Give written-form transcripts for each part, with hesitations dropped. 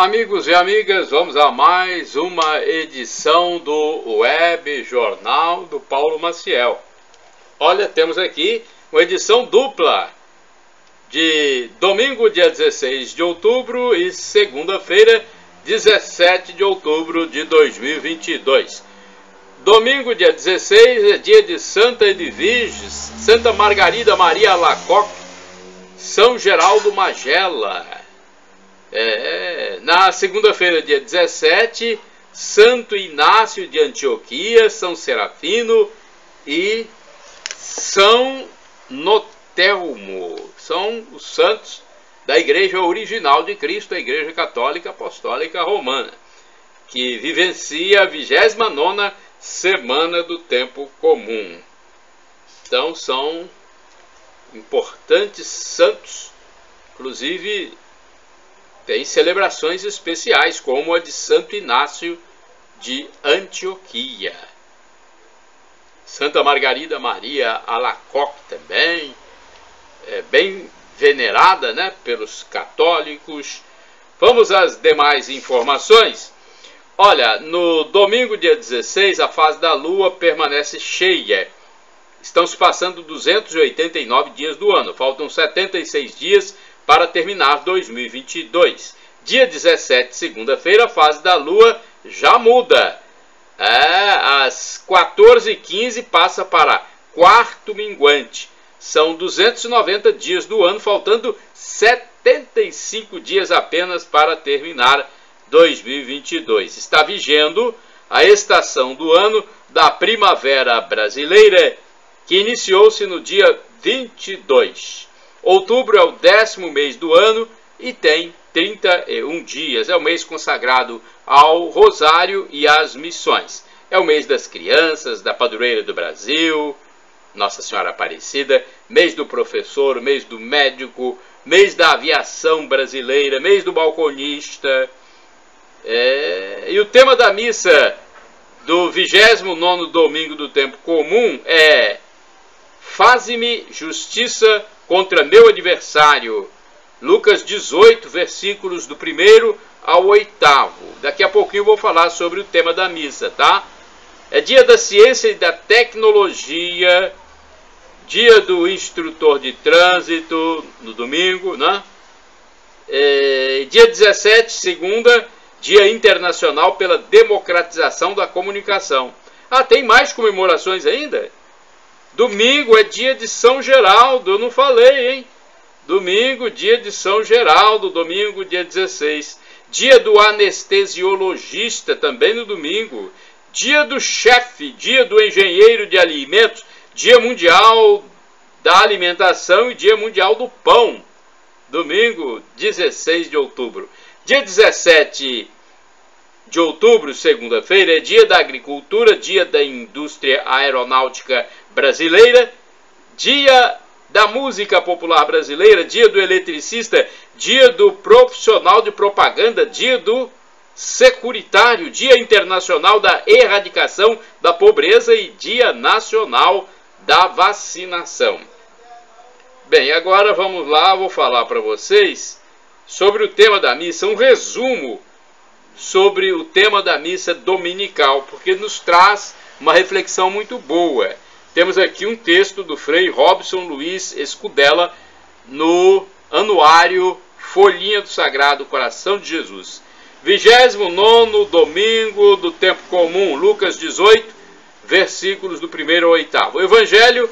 Amigos e amigas, vamos a mais uma edição do Web Jornal do Paulo Maciel. Olha, temos aqui uma edição dupla de domingo, dia 16 de outubro e segunda-feira, 17 de outubro de 2022. Domingo, dia 16, é dia de Santa Edviges, Santa Margarida Maria Alacoque, São Geraldo Magela. Na segunda-feira, dia 17, Santo Inácio de Antioquia, São Serafino e São Notelmo. São os santos da Igreja Original de Cristo, a Igreja Católica Apostólica Romana, que vivencia a 29ª Semana do Tempo Comum. Então são importantes santos, inclusive tem celebrações especiais, como a de Santo Inácio de Antioquia. Santa Margarida Maria Alacoque também, bem venerada, né, pelos católicos. Vamos às demais informações. Olha, no domingo, dia 16, a fase da Lua permanece cheia. Estão se passando 289 dias do ano. Faltam 76 dias para terminar 2022. Dia 17, segunda-feira, a fase da Lua já muda. Às 14h15 passa para quarto minguante. São 290 dias do ano, faltando 75 dias apenas para terminar 2022. Está vigendo a estação do ano da primavera brasileira, que iniciou-se no dia 22. Outubro é o 10º mês do ano e tem 31 dias. É o mês consagrado ao Rosário e às missões. É o mês das crianças, da padroeira do Brasil, Nossa Senhora Aparecida, mês do professor, mês do médico, mês da aviação brasileira, mês do balconista. E o tema da missa do 29º domingo do tempo comum é: faze-me justiça contra meu adversário. Lucas 18, versículos do 1º ao 8º. Daqui a pouquinho eu vou falar sobre o tema da missa, tá? É dia da ciência e da tecnologia, dia do instrutor de trânsito, no domingo, né? Dia 17, segunda, dia internacional pela democratização da comunicação. Tem mais comemorações ainda? Domingo é dia de São Geraldo, eu não falei, hein? Domingo, dia de São Geraldo, domingo, dia 16. Dia do anestesiologista, também no domingo. Dia do chefe, dia do engenheiro de alimentos, dia mundial da alimentação e dia mundial do pão. Domingo, 16 de outubro. Dia 17 de outubro, segunda-feira, é dia da agricultura, dia da indústria aeronáutica brasileira, dia da música popular brasileira, dia do eletricista, dia do profissional de propaganda, dia do securitário, dia internacional da erradicação da pobreza e dia nacional da vacinação. Bem, agora vamos lá, vou falar para vocês sobre o tema da missa, um resumo sobre o tema da missa dominical, porque nos traz uma reflexão muito boa. Temos aqui um texto do Frei Robson Luiz Escudella no Anuário Folhinha do Sagrado Coração de Jesus. 29º domingo do tempo comum, Lucas 18, versículos do 1º ao 8º. O Evangelho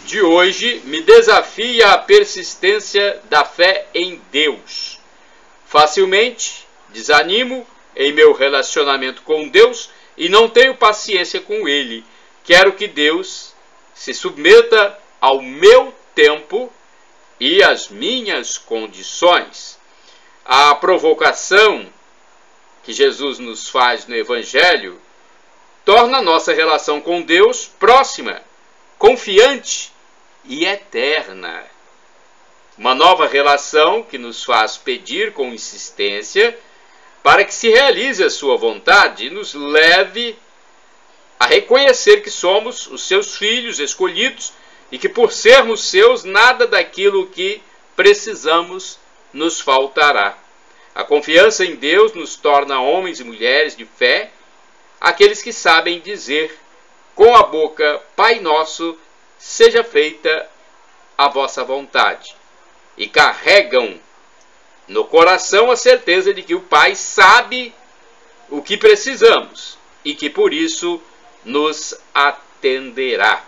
de hoje me desafia a persistência da fé em Deus. Facilmente desanimo em meu relacionamento com Deus e não tenho paciência com Ele. Quero que Deus se submeta ao meu tempo e às minhas condições. A provocação que Jesus nos faz no Evangelho torna a nossa relação com Deus próxima, confiante e eterna. Uma nova relação que nos faz pedir com insistência para que se realize a sua vontade e nos leve a reconhecer que somos os seus filhos escolhidos e que, por sermos seus, nada daquilo que precisamos nos faltará. A confiança em Deus nos torna homens e mulheres de fé, aqueles que sabem dizer com a boca: Pai nosso, seja feita a vossa vontade. E carregam no coração a certeza de que o Pai sabe o que precisamos e que por isso nos atenderá.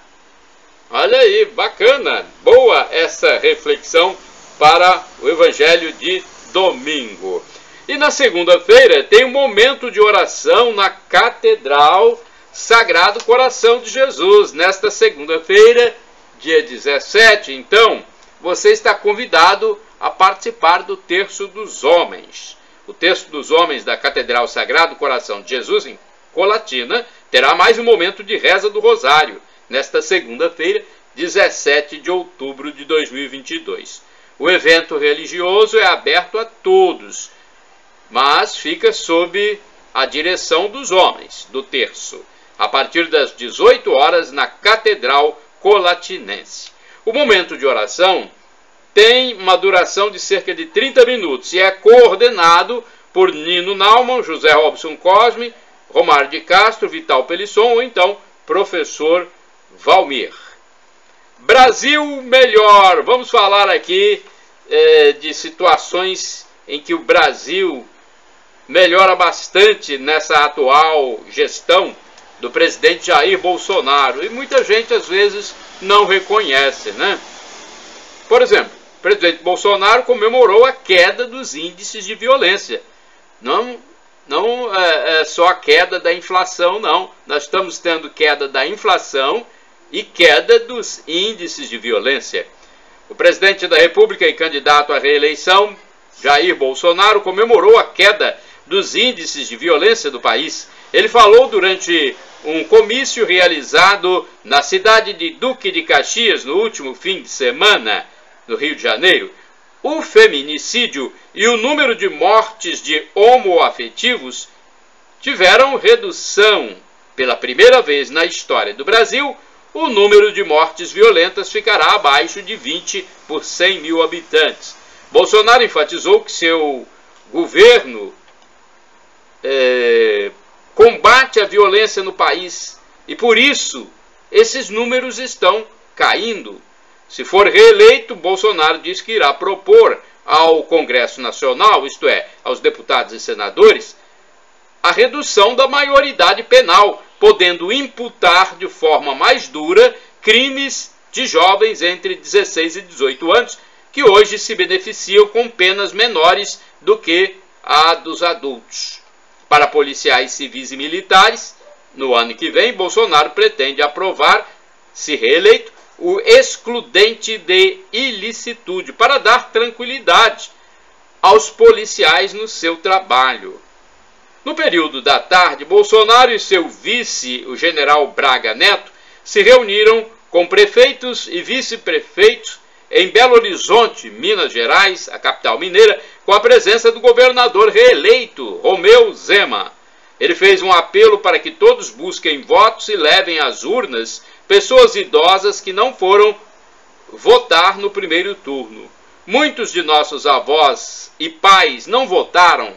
Olha aí, bacana, boa essa reflexão para o Evangelho de domingo. E na segunda-feira tem um momento de oração na Catedral Sagrado Coração de Jesus. Nesta segunda-feira, dia 17, então, você está convidado a participar do Terço dos Homens. O Terço dos Homens da Catedral Sagrado Coração de Jesus, em Colatina, terá mais um momento de reza do Rosário, nesta segunda-feira, 17 de outubro de 2022. O evento religioso é aberto a todos, mas fica sob a direção dos homens do terço, a partir das 18 horas na Catedral Colatinense. O momento de oração tem uma duração de cerca de 30 minutos e é coordenado por Nino Naumann, José Robson Cosme, Romário de Castro, Vital Pelisson ou então professor Valmir. Brasil melhor. Vamos falar aqui de situações em que o Brasil melhora bastante nessa atual gestão do presidente Jair Bolsonaro. E muita gente às vezes não reconhece, né? Por exemplo, o presidente Bolsonaro comemorou a queda dos índices de violência. Não é só a queda da inflação, não. Nós estamos tendo queda da inflação e queda dos índices de violência. O presidente da República e candidato à reeleição, Jair Bolsonaro, comemorou a queda dos índices de violência do país. Ele falou durante um comício realizado na cidade de Duque de Caxias no último fim de semana, no Rio de Janeiro. O feminicídio e o número de mortes de homoafetivos tiveram redução. Pela primeira vez na história do Brasil, o número de mortes violentas ficará abaixo de 20 por 100 mil habitantes. Bolsonaro enfatizou que seu governo combate a violência no país e, por isso, esses números estão caindo. Se for reeleito, Bolsonaro diz que irá propor ao Congresso Nacional, isto é, aos deputados e senadores, a redução da maioridade penal, podendo imputar de forma mais dura crimes de jovens entre 16 e 18 anos, que hoje se beneficiam com penas menores do que a dos adultos. Para policiais civis e militares, no ano que vem, Bolsonaro pretende aprovar, se reeleito, o excludente de ilicitude, para dar tranquilidade aos policiais no seu trabalho. No período da tarde, Bolsonaro e seu vice, o general Braga Neto, se reuniram com prefeitos e vice-prefeitos em Belo Horizonte, Minas Gerais, a capital mineira, com a presença do governador reeleito, Romeu Zema. Ele fez um apelo para que todos busquem votos e levem às urnas pessoas idosas que não foram votar no primeiro turno. Muitos de nossos avós e pais não votaram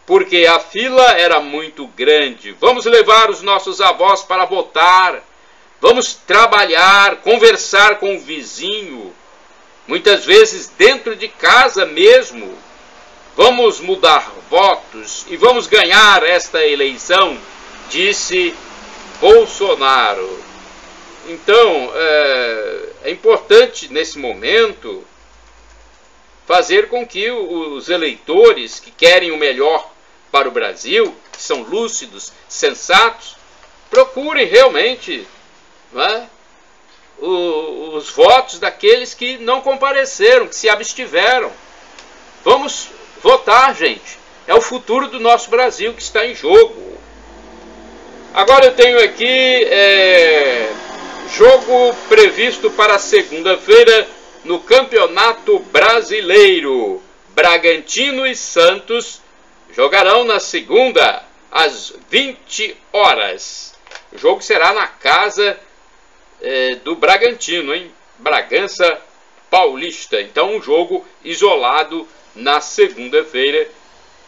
porque a fila era muito grande. Vamos levar os nossos avós para votar. Vamos trabalhar, conversar com o vizinho, muitas vezes dentro de casa mesmo. Vamos mudar votos e vamos ganhar esta eleição, disse Bolsonaro. Então, é importante nesse momento fazer com que os eleitores que querem o melhor para o Brasil, que são lúcidos, sensatos, procurem realmente, né, os votos daqueles que não compareceram, que se abstiveram. Vamos votar, gente. É o futuro do nosso Brasil que está em jogo. Agora eu tenho aqui jogo previsto para segunda-feira no Campeonato Brasileiro. Bragantino e Santos jogarão na segunda, às 20 horas. O jogo será na casa do Bragantino, em Bragança Paulista. Então, um jogo isolado na segunda-feira,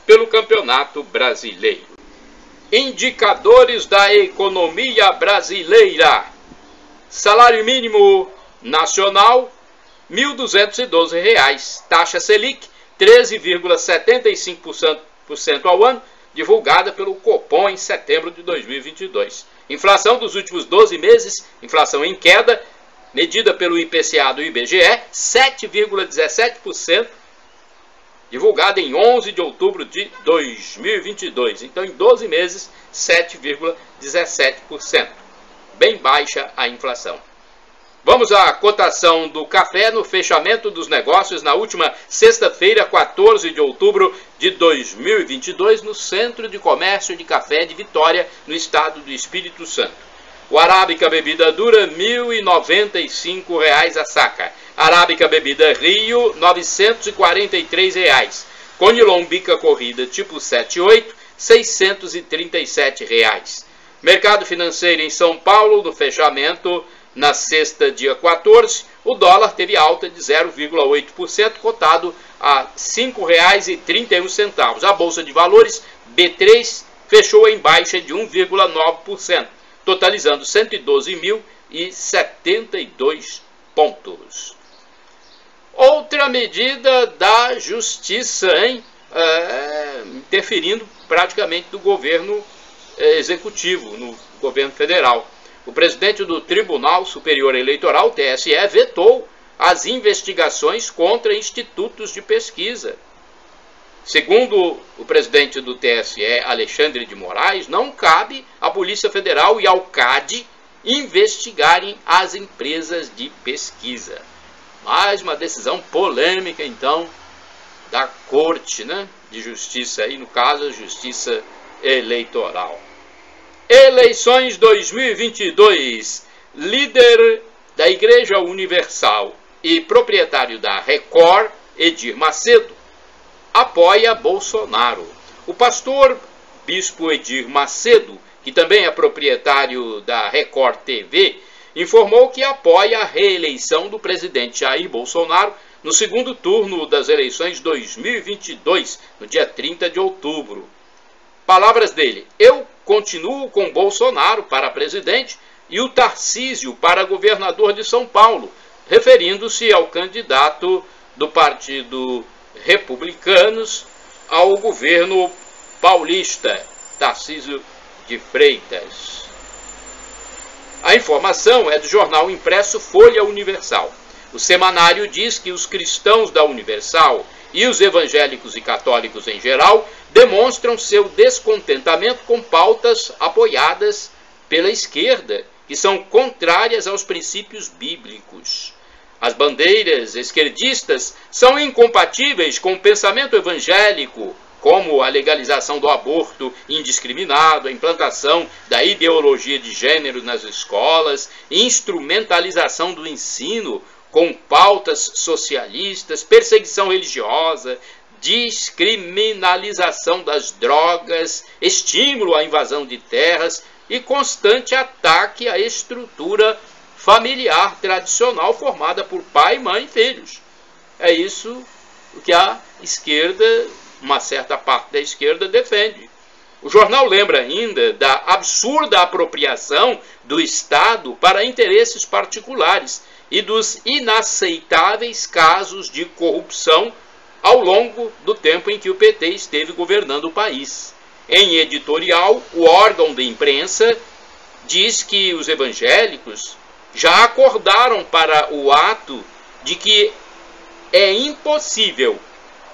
pelo Campeonato Brasileiro. Indicadores da economia brasileira. Salário mínimo nacional, R$ 1.212. Taxa Selic, 13,75% ao ano, divulgada pelo Copom em setembro de 2022. Inflação dos últimos 12 meses, inflação em queda, medida pelo IPCA do IBGE, 7,17%, divulgada em 11 de outubro de 2022. Então, em 12 meses, 7,17%. Bem baixa a inflação. Vamos à cotação do café no fechamento dos negócios na última sexta-feira, 14 de outubro de 2022, no Centro de Comércio de Café de Vitória, no estado do Espírito Santo. O Arábica Bebida Dura, R$ 1.095 a saca. Arábica Bebida Rio, R$ 943. Conilon Bica Corrida tipo 78, R$ 637. Mercado financeiro em São Paulo, no fechamento, na sexta, dia 14, o dólar teve alta de 0,8%, cotado a R$ 5,31. A Bolsa de Valores, B3, fechou em baixa de 1,9%, totalizando 112.072 pontos. Outra medida da Justiça, interferindo praticamente do governo executivo, no governo federal. O presidente do Tribunal Superior Eleitoral, TSE, vetou as investigações contra institutos de pesquisa. Segundo o presidente do TSE, Alexandre de Moraes, não cabe à Polícia Federal e ao CAD investigarem as empresas de pesquisa. Mais uma decisão polêmica, então, da Corte, de Justiça, aí no caso, a Justiça Eleitoral. Eleições 2022. Líder da Igreja Universal e proprietário da Record, Edir Macedo, apoia Bolsonaro. O pastor bispo Edir Macedo, que também é proprietário da Record TV, informou que apoia a reeleição do presidente Jair Bolsonaro no segundo turno das eleições 2022, no dia 30 de outubro. Palavras dele: eu continuo com Bolsonaro para presidente e o Tarcísio para governador de São Paulo, referindo-se ao candidato do Partido Republicanos ao governo paulista, Tarcísio de Freitas. A informação é do jornal impresso Folha Universal. O semanário diz que os cristãos da Universal e os evangélicos e católicos em geral demonstram seu descontentamento com pautas apoiadas pela esquerda, que são contrárias aos princípios bíblicos. As bandeiras esquerdistas são incompatíveis com o pensamento evangélico, como a legalização do aborto indiscriminado, a implantação da ideologia de gênero nas escolas, instrumentalização do ensino com pautas socialistas, perseguição religiosa, descriminalização das drogas, estímulo à invasão de terras e constante ataque à estrutura familiar tradicional formada por pai, mãe e filhos. É isso que a esquerda, uma certa parte da esquerda, defende. O jornal lembra ainda da absurda apropriação do Estado para interesses particulares e dos inaceitáveis casos de corrupção ao longo do tempo em que o PT esteve governando o país. Em editorial, o órgão de imprensa diz que os evangélicos já acordaram para o ato de que é impossível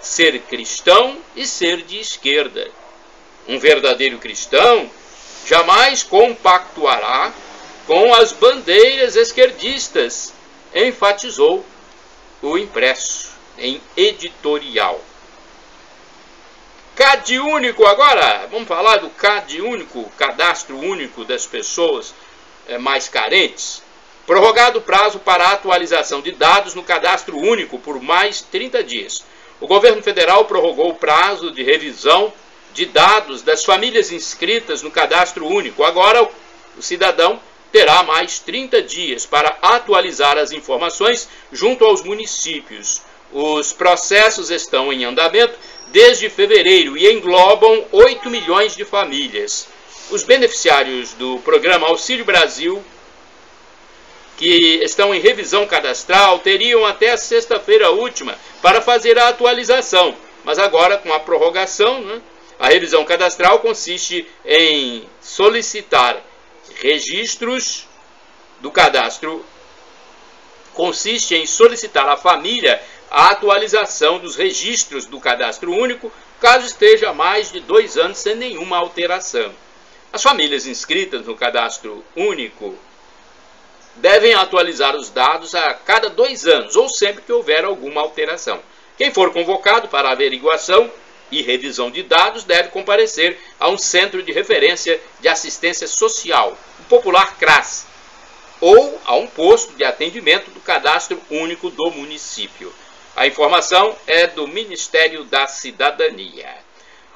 ser cristão e ser de esquerda. Um verdadeiro cristão jamais compactuará com as bandeiras esquerdistas, enfatizou o impresso em editorial. CAD único agora, vamos falar do CAD único, cadastro único das pessoas mais carentes. Prorrogado o prazo para a atualização de dados no cadastro único por mais 30 dias. O governo federal prorrogou o prazo de revisão de dados das famílias inscritas no cadastro único. Agora o cidadão terá mais 30 dias para atualizar as informações junto aos municípios. Os processos estão em andamento desde fevereiro e englobam 8 milhões de famílias. Os beneficiários do programa Auxílio Brasil, que estão em revisão cadastral, teriam até a sexta-feira última para fazer a atualização. Mas agora, com a prorrogação, né, a revisão cadastral consiste em solicitar registros do cadastro, consiste em solicitar à família a atualização dos registros do cadastro único, caso esteja há mais de 2 anos sem nenhuma alteração. As famílias inscritas no cadastro único devem atualizar os dados a cada 2 anos, ou sempre que houver alguma alteração. Quem for convocado para averiguação e revisão de dados deve comparecer a um Centro de Referência de Assistência Social, o popular CRAS, ou a um posto de atendimento do Cadastro Único do município. A informação é do Ministério da Cidadania.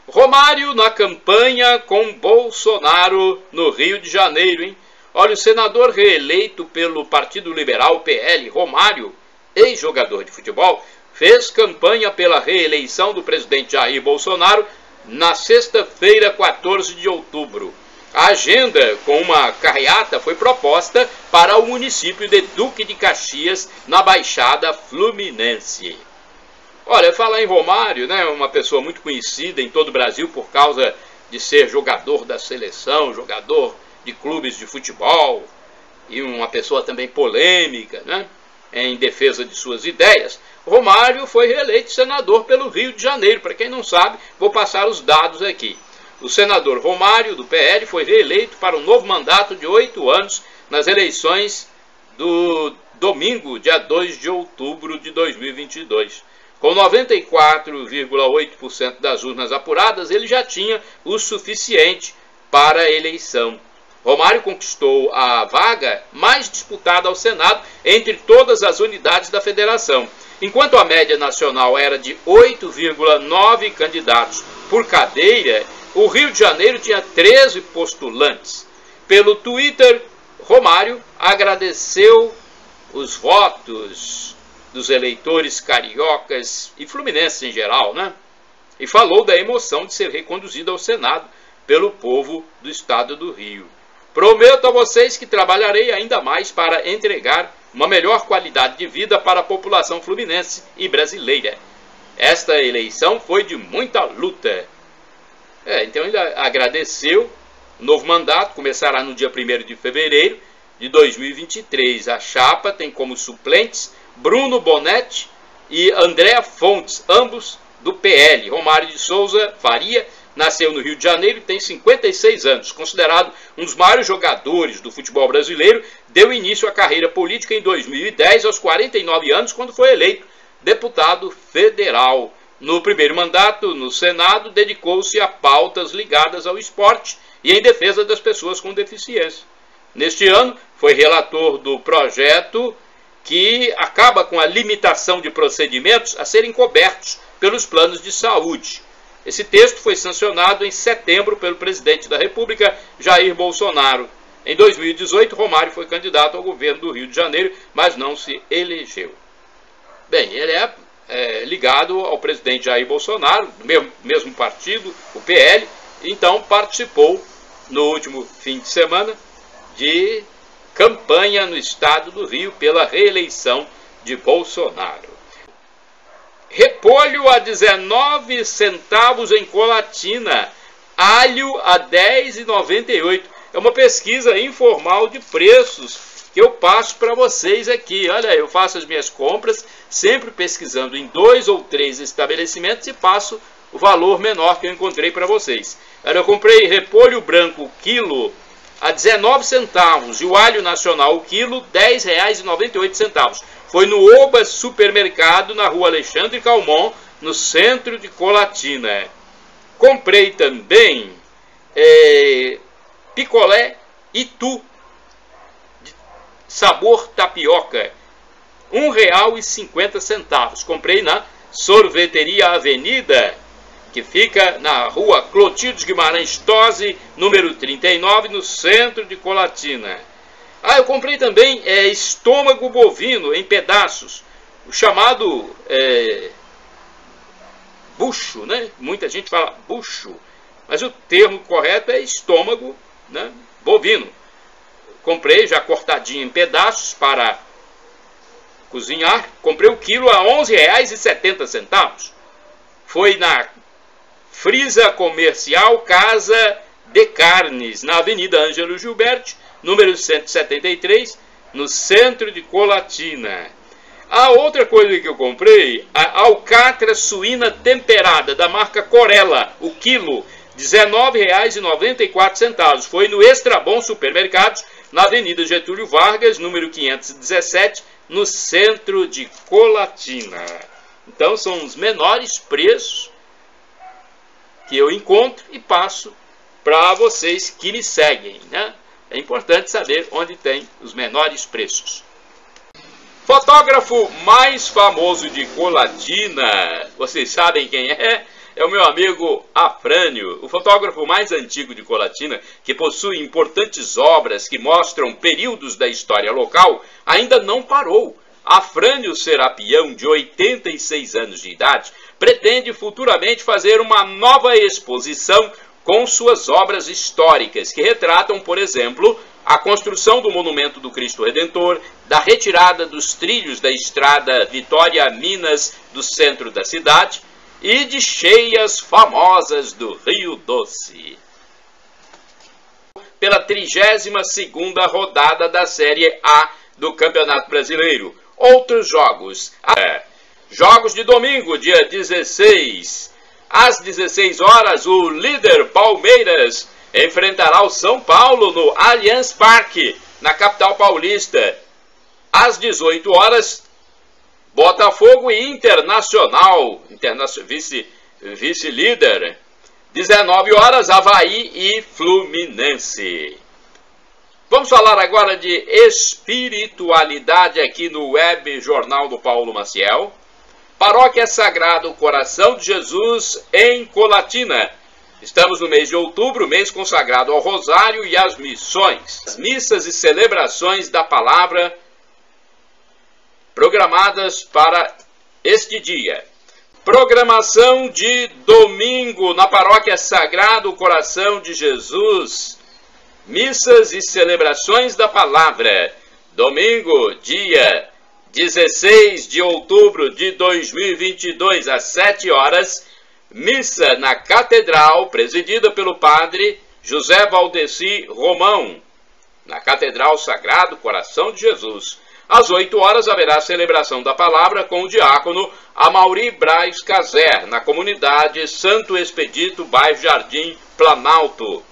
Romário na campanha com Bolsonaro no Rio de Janeiro, hein? Olha, o senador reeleito pelo Partido Liberal, PL, Romário, ex-jogador de futebol, fez campanha pela reeleição do presidente Jair Bolsonaro na sexta-feira, 14 de outubro. A agenda com uma carreata foi proposta para o município de Duque de Caxias, na Baixada Fluminense. Olha, falar em Romário, né, uma pessoa muito conhecida em todo o Brasil por causa de ser jogador da seleção, jogador de clubes de futebol, e uma pessoa também polêmica, né, em defesa de suas ideias. Romário foi reeleito senador pelo Rio de Janeiro. Para quem não sabe, vou passar os dados aqui. O senador Romário, do PL, foi reeleito para um novo mandato de 8 anos nas eleições do domingo, dia 2 de outubro de 2022. Com 94,8% das urnas apuradas, ele já tinha o suficiente para a eleição. Romário conquistou a vaga mais disputada ao Senado entre todas as unidades da federação. Enquanto a média nacional era de 8,9 candidatos por cadeira, o Rio de Janeiro tinha 13 postulantes. Pelo Twitter, Romário agradeceu os votos dos eleitores cariocas e fluminenses em geral, né? E falou da emoção de ser reconduzido ao Senado pelo povo do estado do Rio. Prometo a vocês que trabalharei ainda mais para entregar uma melhor qualidade de vida para a população fluminense e brasileira. Esta eleição foi de muita luta. Então ele agradeceu o novo mandato, começará no dia 1º de fevereiro de 2023. A chapa tem como suplentes Bruno Bonetti e Andréa Fontes, ambos do PL. Romário de Souza Faria nasceu no Rio de Janeiro e tem 56 anos. Considerado um dos maiores jogadores do futebol brasileiro, deu início à carreira política em 2010, aos 49 anos, quando foi eleito deputado federal. No primeiro mandato, no Senado, dedicou-se a pautas ligadas ao esporte e em defesa das pessoas com deficiência. Neste ano, foi relator do projeto que acaba com a limitação de procedimentos a serem cobertos pelos planos de saúde. Esse texto foi sancionado em setembro pelo presidente da República, Jair Bolsonaro. Em 2018, Romário foi candidato ao governo do Rio de Janeiro, mas não se elegeu. Bem, ele é ligado ao presidente Jair Bolsonaro, do mesmo partido, o PL, então participou no último fim de semana de campanha no estado do Rio pela reeleição de Bolsonaro. Repolho a 19 centavos em Colatina, alho a 10,98. É uma pesquisa informal de preços que eu passo para vocês aqui. Olha, eu faço as minhas compras sempre pesquisando em 2 ou 3 estabelecimentos e passo o valor menor que eu encontrei para vocês. Olha, eu comprei repolho branco quilo a 19 centavos e o alho nacional o quilo R$ 10,98. Foi no Oba Supermercado, na rua Alexandre Calmon, no centro de Colatina. Comprei também picolé Itu, sabor tapioca, R$ 1,50. Comprei na Sorveteria Avenida, que fica na rua Clotilde Guimarães Tosi, número 39, no centro de Colatina. Eu comprei também estômago bovino em pedaços, o chamado bucho, né? Muita gente fala bucho, mas o termo correto é estômago, né, bovino. Comprei já cortadinho em pedaços para cozinhar. Comprei o quilo a R$ 11,70. Foi na Frisa Comercial Casa de Carnes, na Avenida Ângelo Gilberti, número 173, no centro de Colatina. A outra coisa que eu comprei, a alcatra suína temperada, da marca Corella, o quilo, R$ 19,94. Foi no Extra Bom Supermercados, na Avenida Getúlio Vargas, número 517, no centro de Colatina. Então são os menores preços que eu encontro e passo para vocês que me seguem, né? É importante saber onde tem os menores preços. Fotógrafo mais famoso de Colatina, vocês sabem quem é? É o meu amigo Afrânio, o fotógrafo mais antigo de Colatina, que possui importantes obras que mostram períodos da história local, ainda não parou. Afrânio Serapião, de 86 anos de idade, pretende futuramente fazer uma nova exposição com suas obras históricas, que retratam, por exemplo, a construção do Monumento do Cristo Redentor, da retirada dos trilhos da estrada Vitória-Minas do centro da cidade e de cheias famosas do Rio Doce. Pela 32ª rodada da Série A do Campeonato Brasileiro. Outros jogos. Jogos de domingo, dia 16. Às 16 horas, o líder Palmeiras enfrentará o São Paulo no Allianz Parque, na capital paulista. Às 18 horas, Botafogo e Internacional, vice-líder. 19 horas, Avaí e Fluminense. Vamos falar agora de espiritualidade aqui no Web Jornal do Paulo Maciel. Paróquia Sagrado Coração de Jesus em Colatina. Estamos no mês de outubro, mês consagrado ao Rosário e às missões. As missas e celebrações da palavra programadas para este dia. Programação de domingo na Paróquia Sagrado Coração de Jesus. Missas e celebrações da palavra. Domingo, dia 16 de outubro de 2022, às 7 horas, missa na Catedral, presidida pelo padre José Valdeci Romão, na Catedral Sagrado Coração de Jesus. Às 8 horas haverá celebração da palavra com o diácono Amaury Braz Caser, na comunidade Santo Expedito, bairro Jardim Planalto.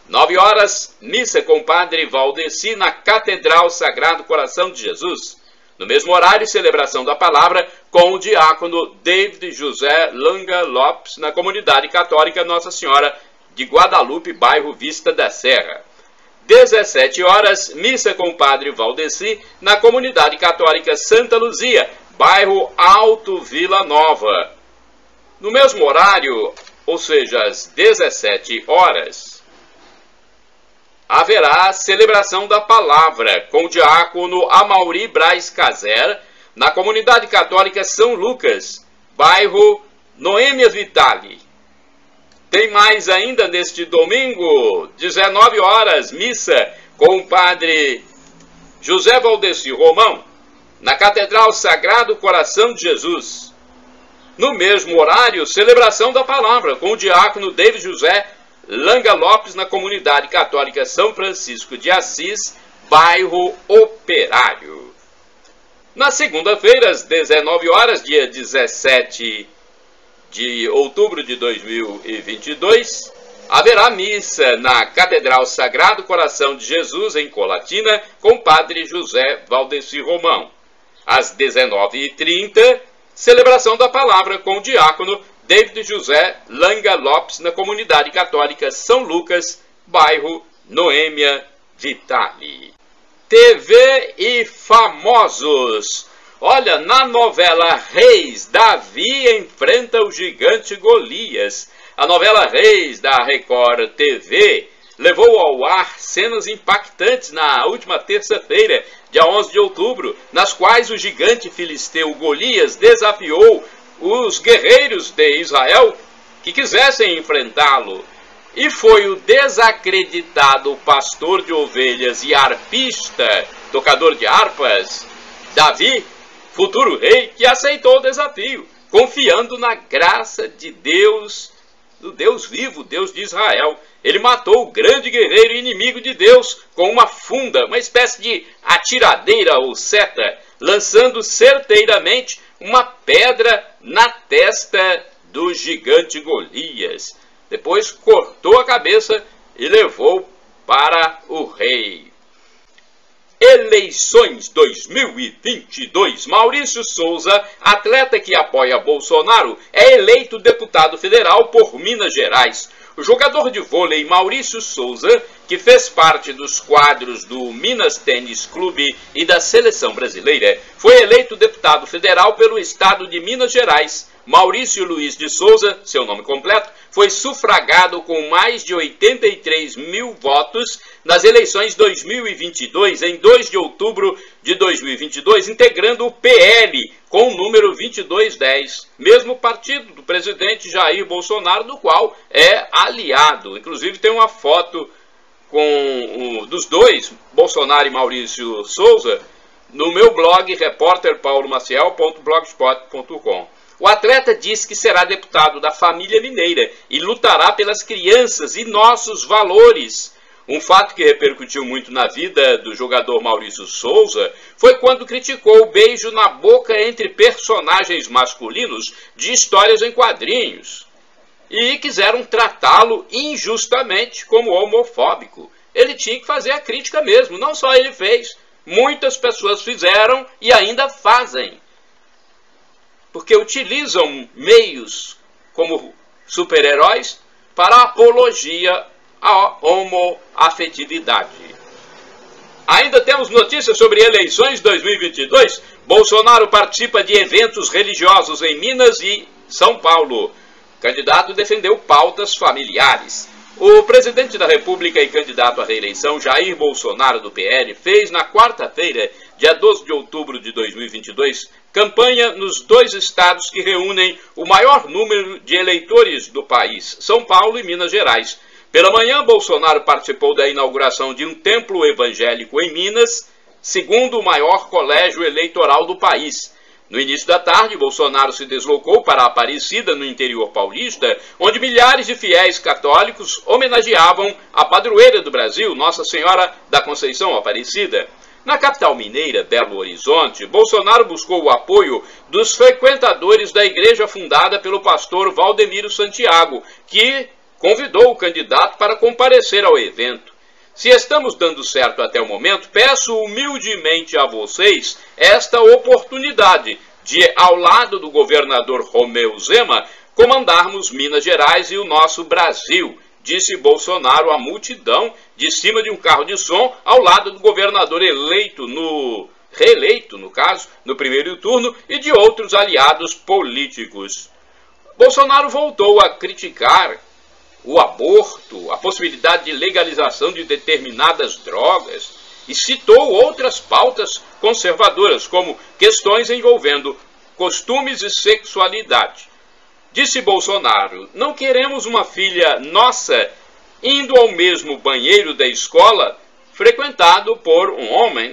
9 horas, missa com o padre Valdeci na Catedral Sagrado Coração de Jesus. No mesmo horário, celebração da palavra com o diácono David José Langa Lopes, na comunidade católica Nossa Senhora de Guadalupe, bairro Vista da Serra. 17 horas, missa com o padre Valdeci na comunidade católica Santa Luzia, bairro Alto Vila Nova. No mesmo horário, ou seja, às 17 horas, haverá celebração da palavra com o diácono Amaury Braz Caser na comunidade católica São Lucas, bairro Noêmia Vitali. Tem mais ainda neste domingo, 19 horas, missa com o padre José Valdeci Romão na Catedral Sagrado Coração de Jesus. No mesmo horário, celebração da palavra com o diácono David José Langa Lopes na comunidade católica São Francisco de Assis, bairro Operário. Na segunda-feira, às 19 horas, dia 17 de outubro de 2022, haverá missa na Catedral Sagrado Coração de Jesus, em Colatina, com o padre José Valdeci Romão. Às 19h30, celebração da palavra com o diácono David José Langa Lopes, na comunidade católica São Lucas, bairro Noêmia Vitali. TV e famosos. Olha, na novela Reis, Davi enfrenta o gigante Golias. A novela Reis da Record TV levou ao ar cenas impactantes na última terça-feira, dia 11 de outubro, nas quais o gigante filisteu Golias desafiou os guerreiros de Israel que quisessem enfrentá-lo. E foi o desacreditado pastor de ovelhas e arpista, tocador de harpas, Davi, futuro rei, que aceitou o desafio, confiando na graça de Deus, do Deus vivo, Deus de Israel. Ele matou o grande guerreiro inimigo de Deus com uma funda, uma espécie de atiradeira ou seta, lançando certeiramente uma pedra na testa do gigante Golias. Depois cortou a cabeça e levou para o rei. Eleições 2022. Maurício Souza, atleta que apoia Bolsonaro, é eleito deputado federal por Minas Gerais. O jogador de vôlei Maurício Souza, que fez parte dos quadros do Minas Tênis Clube e da Seleção Brasileira, foi eleito deputado federal pelo estado de Minas Gerais. Maurício Luiz de Souza, seu nome completo, foi sufragado com mais de 83 mil votos nas eleições 2022, em 2 de outubro de 2022, integrando o PL com o número 2210, mesmo partido do presidente Jair Bolsonaro, do qual é aliado. Inclusive tem uma foto dos dois, Bolsonaro e Maurício Souza, no meu blog repórterpaulomaciel.blogspot.com. O atleta disse que será deputado da família mineira e lutará pelas crianças e nossos valores. Um fato que repercutiu muito na vida do jogador Maurício Souza foi quando criticou o beijo na boca entre personagens masculinos de histórias em quadrinhos e quiseram tratá-lo injustamente como homofóbico. Ele tinha que fazer a crítica mesmo, não só ele fez, muitas pessoas fizeram e ainda fazem. Porque utilizam meios como super-heróis para apologia à homoafetividade. Ainda temos notícias sobre eleições 2022. Bolsonaro participa de eventos religiosos em Minas e São Paulo. O candidato defendeu pautas familiares. O presidente da República e candidato à reeleição, Jair Bolsonaro, do PL, fez na quarta-feira, dia 12 de outubro de 2022, campanha nos dois estados que reúnem o maior número de eleitores do país, São Paulo e Minas Gerais. Pela manhã, Bolsonaro participou da inauguração de um templo evangélico em Minas, segundo o maior colégio eleitoral do país. No início da tarde, Bolsonaro se deslocou para Aparecida, no interior paulista, onde milhares de fiéis católicos homenageavam a padroeira do Brasil, Nossa Senhora da Conceição Aparecida. Na capital mineira, Belo Horizonte, Bolsonaro buscou o apoio dos frequentadores da igreja fundada pelo pastor Valdemiro Santiago, que convidou o candidato para comparecer ao evento. Se estamos dando certo até o momento, peço humildemente a vocês esta oportunidade de, ao lado do governador Romeu Zema, comandarmos Minas Gerais e o nosso Brasil, disse Bolsonaro à multidão de cima de um carro de som ao lado do governador reeleito, no primeiro turno, e de outros aliados políticos. Bolsonaro voltou a criticar o aborto, a possibilidade de legalização de determinadas drogas e citou outras pautas conservadoras, como questões envolvendo costumes e sexualidade. Disse Bolsonaro: não queremos uma filha nossa indo ao mesmo banheiro da escola frequentado por um homem,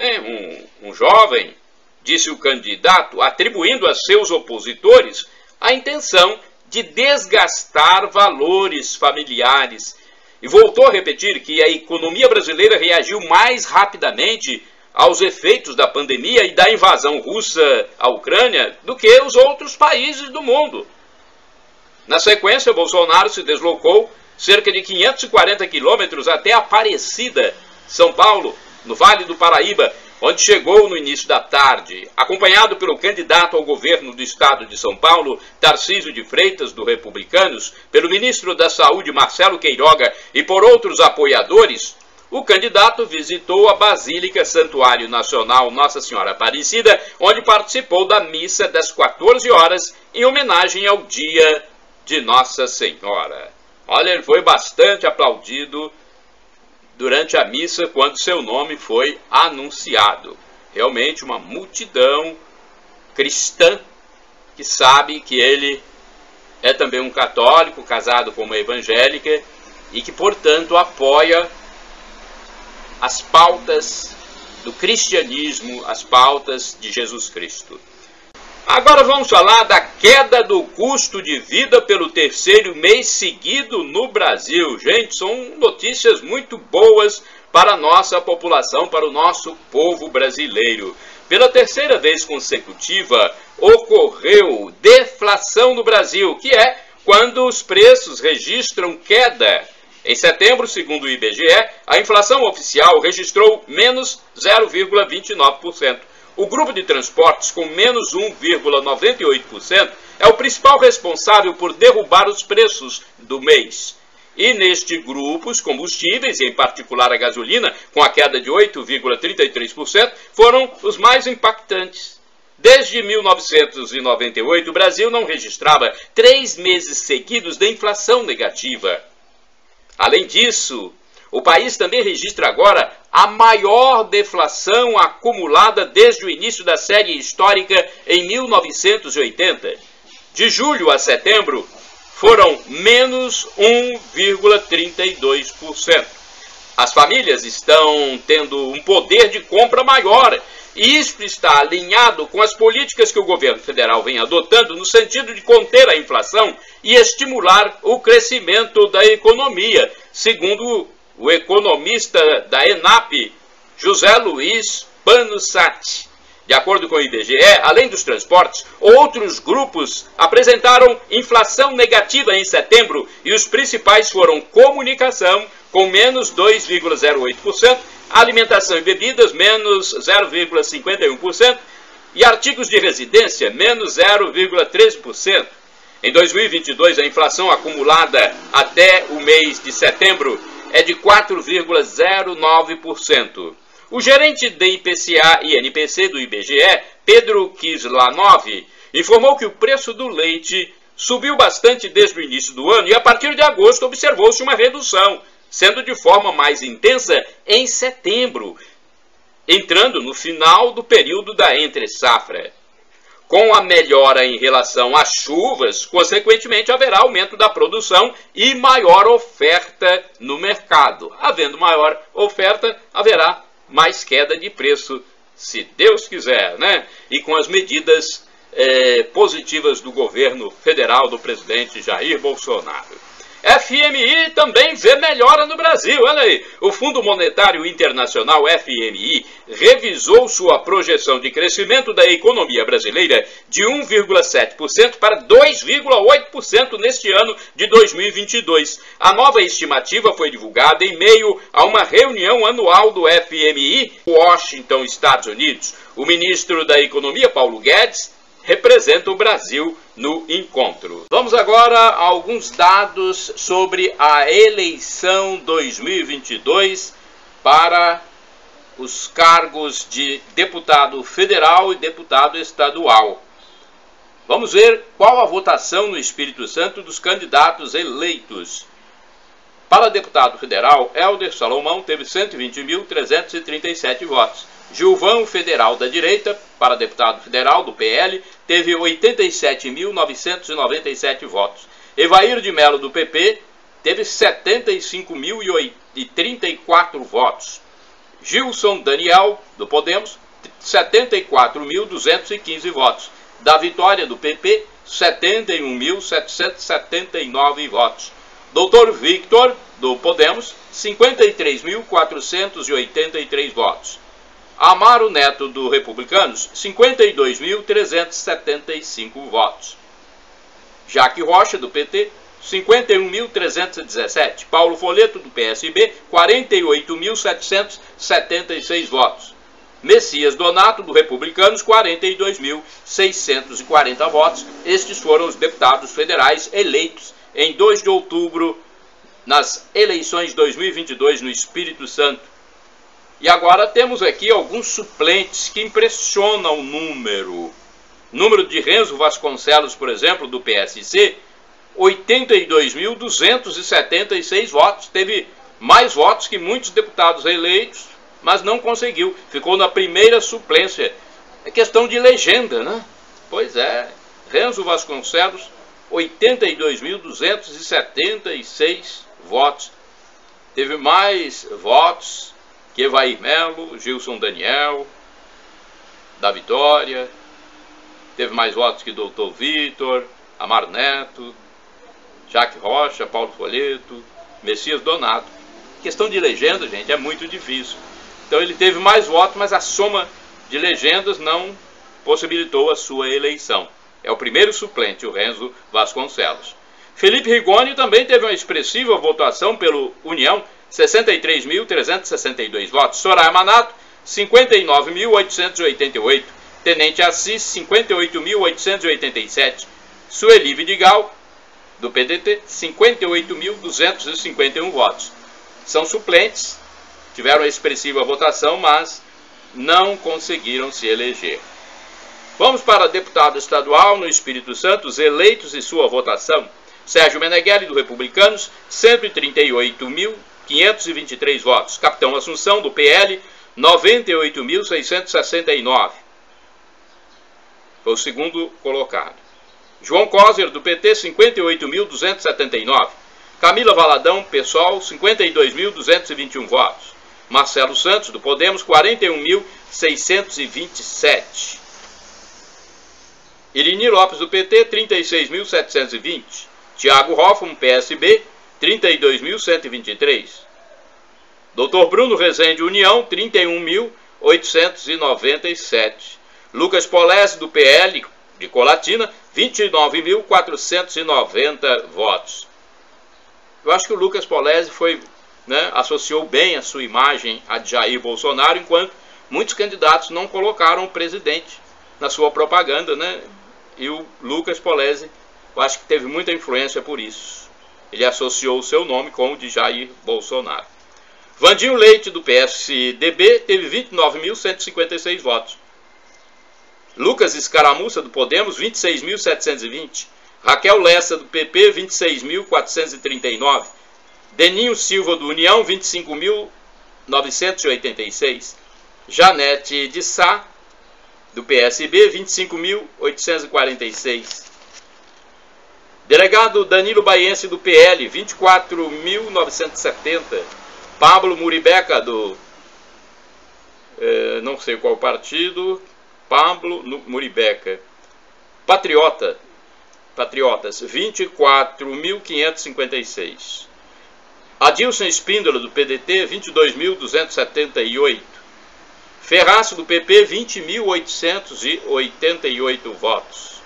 um jovem, disse o candidato, atribuindo a seus opositores a intenção de desgastar valores familiares. E voltou a repetir que a economia brasileira reagiu mais rapidamente aos efeitos da pandemia e da invasão russa à Ucrânia do que os outros países do mundo. Na sequência, Bolsonaro se deslocou cerca de 540 quilômetros até Aparecida, São Paulo, no Vale do Paraíba, onde chegou no início da tarde, acompanhado pelo candidato ao governo do estado de São Paulo, Tarcísio de Freitas, do Republicanos, pelo ministro da Saúde, Marcelo Queiroga, e por outros apoiadores. O candidato visitou a Basílica Santuário Nacional Nossa Senhora Aparecida, onde participou da missa das 14 horas, em homenagem ao Dia de Nossa Senhora. Olha, ele foi bastante aplaudido durante a missa, quando seu nome foi anunciado. Realmente uma multidão cristã que sabe que ele é também um católico, casado com uma evangélica, e que, portanto, apoia as pautas do cristianismo, as pautas de Jesus Cristo. Agora vamos falar da queda do custo de vida pelo terceiro mês seguido no Brasil. Gente, são notícias muito boas para a nossa população, para o nosso povo brasileiro. Pela terceira vez consecutiva, ocorreu deflação no Brasil, que é quando os preços registram queda. Em setembro, segundo o IBGE, a inflação oficial registrou menos 0,29%. O grupo de transportes, com menos 1,98%, é o principal responsável por derrubar os preços do mês. E neste grupo, os combustíveis, em particular a gasolina, com a queda de 8,33%, foram os mais impactantes. Desde 1998, o Brasil não registrava 3 meses seguidos de inflação negativa. Além disso, o país também registra agora a maior deflação acumulada desde o início da série histórica em 1980. De julho a setembro, foram menos 1,32%. As famílias estão tendo um poder de compra maior, e isso está alinhado com as políticas que o governo federal vem adotando no sentido de conter a inflação e estimular o crescimento da economia, segundo o economista da ENAP, José Luiz Panussati. De acordo com o IBGE, além dos transportes, outros grupos apresentaram inflação negativa em setembro e os principais foram comunicação, com menos 2,08%, alimentação e bebidas, menos 0,51%, e artigos de residência, menos 0,13%. Em 2022, a inflação acumulada até o mês de setembro é de 4,09%. O gerente de IPCA e NPC do IBGE, Pedro Kislanov, informou que o preço do leite subiu bastante desde o início do ano e a partir de agosto observou-se uma redução, sendo de forma mais intensa em setembro, entrando no final do período da entre-safra. Com a melhora em relação às chuvas, consequentemente haverá aumento da produção e maior oferta no mercado. Havendo maior oferta, haverá mais queda de preço, se Deus quiser, né? E com as medidas positivas do governo federal do presidente Jair Bolsonaro. FMI também vê melhora no Brasil, olha aí. O Fundo Monetário Internacional, FMI, revisou sua projeção de crescimento da economia brasileira de 1,7% para 2,8% neste ano de 2022. A nova estimativa foi divulgada em meio a uma reunião anual do FMI, Washington, Estados Unidos. O ministro da Economia, Paulo Guedes, representa o Brasil no encontro. Vamos agora a alguns dados sobre a eleição 2022 para os cargos de deputado federal e deputado estadual. Vamos ver qual a votação no Espírito Santo dos candidatos eleitos. Para deputado federal, Helder Salomão teve 120.337 votos. Gilvão, federal da direita, para deputado federal do PL, teve 87.997 votos. Evair de Mello, do PP, teve 75.034 votos. Gilson Daniel, do Podemos, 74.215 votos. Da Vitória, do PP, 71.779 votos. Doutor Victor, do Podemos, 53.483 votos. Amaro Neto, do Republicanos, 52.375 votos. Jaque Rocha, do PT, 51.317. Paulo Folleto, do PSB, 48.776 votos. Messias Donato, do Republicanos, 42.640 votos. Estes foram os deputados federais eleitos em 2 de outubro nas eleições de 2022 no Espírito Santo. E agora temos aqui alguns suplentes que impressionam o número. Número de Renzo Vasconcelos, por exemplo, do PSC, 82.276 votos. Teve mais votos que muitos deputados eleitos, mas não conseguiu. Ficou na primeira suplência. É questão de legenda, né? Pois é. Renzo Vasconcelos, 82.276 votos. Teve mais votos que Evair Melo, Gilson Daniel, da Vitória. Teve mais votos que Doutor Vitor, Amaro Neto, Jaque Rocha, Paulo Folheto, Messias Donato. Questão de legenda, gente, é muito difícil. Então ele teve mais votos, mas a soma de legendas não possibilitou a sua eleição. É o primeiro suplente, o Renzo Vasconcelos. Felipe Rigoni também teve uma expressiva votação pelo União, 63.362 votos. Soraya Manato, 59.888. Tenente Assis, 58.887. Sueli Vidigal, do PDT, 58.251 votos. São suplentes, tiveram uma expressiva votação, mas não conseguiram se eleger. Vamos para deputado estadual no Espírito Santo, os eleitos e sua votação. Sérgio Meneghelli, do Republicanos, 138.523 votos. Capitão Assunção, do PL, 98.669. Foi o segundo colocado. João Coser, do PT, 58.279. Camila Valadão, PSOL, 52.221 votos. Marcelo Santos, do Podemos, 41.627. Irini Lopes, do PT, 36.720. Tiago Hoffmann, PSB, 32.123. Dr. Bruno Rezende, União, 31.897. Lucas Polese, do PL, de Colatina, 29.490 votos. Eu acho que o Lucas Polese foi, associou bem a sua imagem a de Jair Bolsonaro, enquanto muitos candidatos não colocaram o presidente na sua propaganda, E o Lucas Polese, eu acho que teve muita influência por isso. Ele associou o seu nome com o de Jair Bolsonaro. Vandinho Leite, do PSDB, teve 29.156 votos. Lucas Escaramuça, do Podemos, 26.720. Raquel Lessa, do PP, 26.439. Deninho Silva, do União, 25.986. Janete de Sá, do PSB, 25.846. Delegado Danilo Baiense, do PL, 24.970. Pablo Muribeca, do... não sei qual partido... Pablo Muribeca. Patriotas, 24.556. Adilson Espíndola, do PDT, 22.278. Ferraço, do PP, 20.888 votos.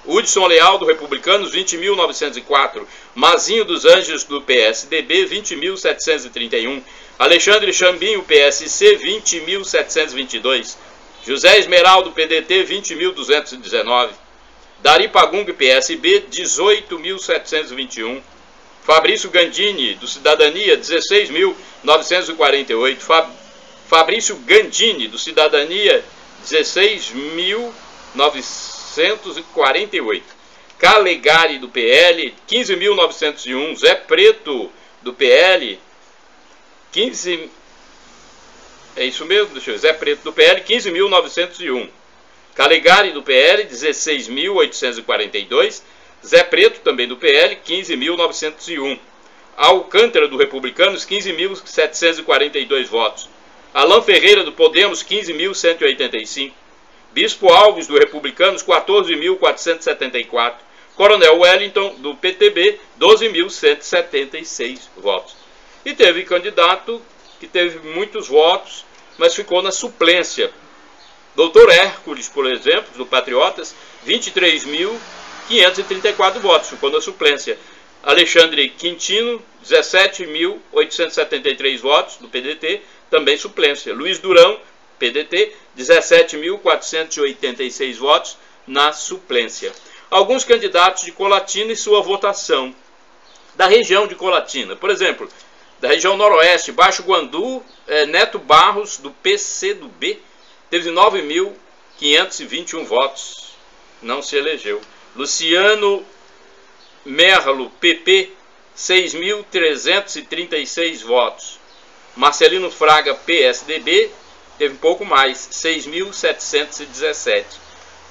Hudson Leal, do Republicanos, 20.904. Mazinho dos Anjos, do PSDB, 20.731. Alexandre Chambinho, PSC, 20.722. José Esmeraldo, PDT, 20.219. Dari Pagung, PSB, 18.721. Fabrício Gandini, do Cidadania, 16.948. Fabrício Gandini, do Cidadania, 16.948. Calegari, do PL, 15.901. Zé Preto, do PL, 15... É isso mesmo, deixa eu ver. Zé Preto, do PL, 15.901. Calegari, do PL, 16.842. Zé Preto, também do PL, 15.901. Alcântara, do Republicanos, 15.742 votos. Alain Ferreira, do Podemos, 15.185. Bispo Alves, do Republicanos, 14.474. Coronel Wellington, do PTB, 12.176 votos. E teve candidato que teve muitos votos, mas ficou na suplência. Doutor Hércules, por exemplo, do Patriotas, 23.534 votos, ficou na suplência. Alexandre Quintino, 17.873 votos, do PDT, também suplência. Luiz Durão, PDT, 17.486 votos, na suplência. Alguns candidatos de Colatina e sua votação. Da região de Colatina, por exemplo, da região noroeste, Baixo Guandu, Neto Barros, do PCdoB, teve 9.521 votos, não se elegeu. Luciano Merlo, PP, 6.336 votos. Marcelino Fraga, PSDB, teve um pouco mais, 6.717.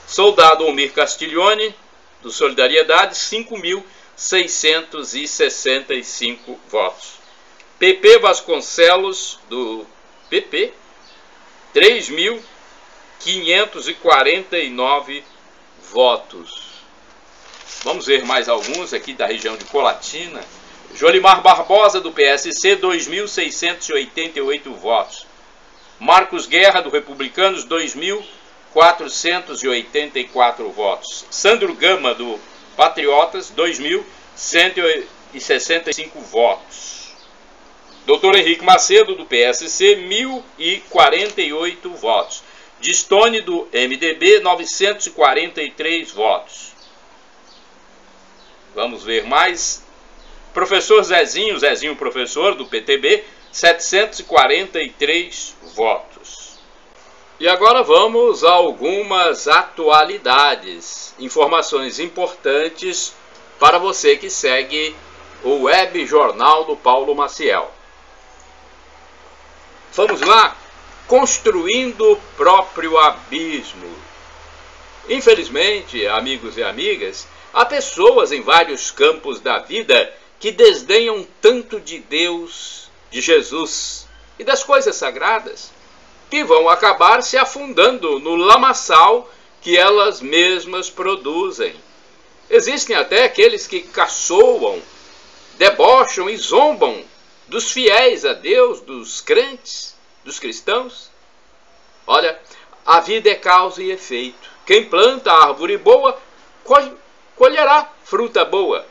Soldado Almir Castiglione, do Solidariedade, 5.665 votos. PP Vasconcelos, do PP, 3.549 votos. Vamos ver mais alguns aqui da região de Colatina. Jolimar Barbosa, do PSC, 2.688 votos. Marcos Guerra, do Republicanos, 2.484 votos. Sandro Gama, do Patriotas, 2.165 votos. Dr. Henrique Macedo, do PSC, 1.048 votos. Distone, do MDB, 943 votos. Vamos ver mais. Professor Zezinho, professor, do PTB, 743 votos. E agora vamos a algumas atualidades, informações importantes para você que segue o Web Jornal do Paulo Maciel. Vamos lá, construindo o próprio abismo. Infelizmente, amigos e amigas, há pessoas em vários campos da vida que desdenham tanto de Deus, de Jesus e das coisas sagradas, que vão acabar se afundando no lamaçal que elas mesmas produzem. Existem até aqueles que caçoam, debocham e zombam dos fiéis a Deus, dos crentes, dos cristãos. Olha, a vida é causa e efeito. Quem planta árvore boa, colherá fruta boa.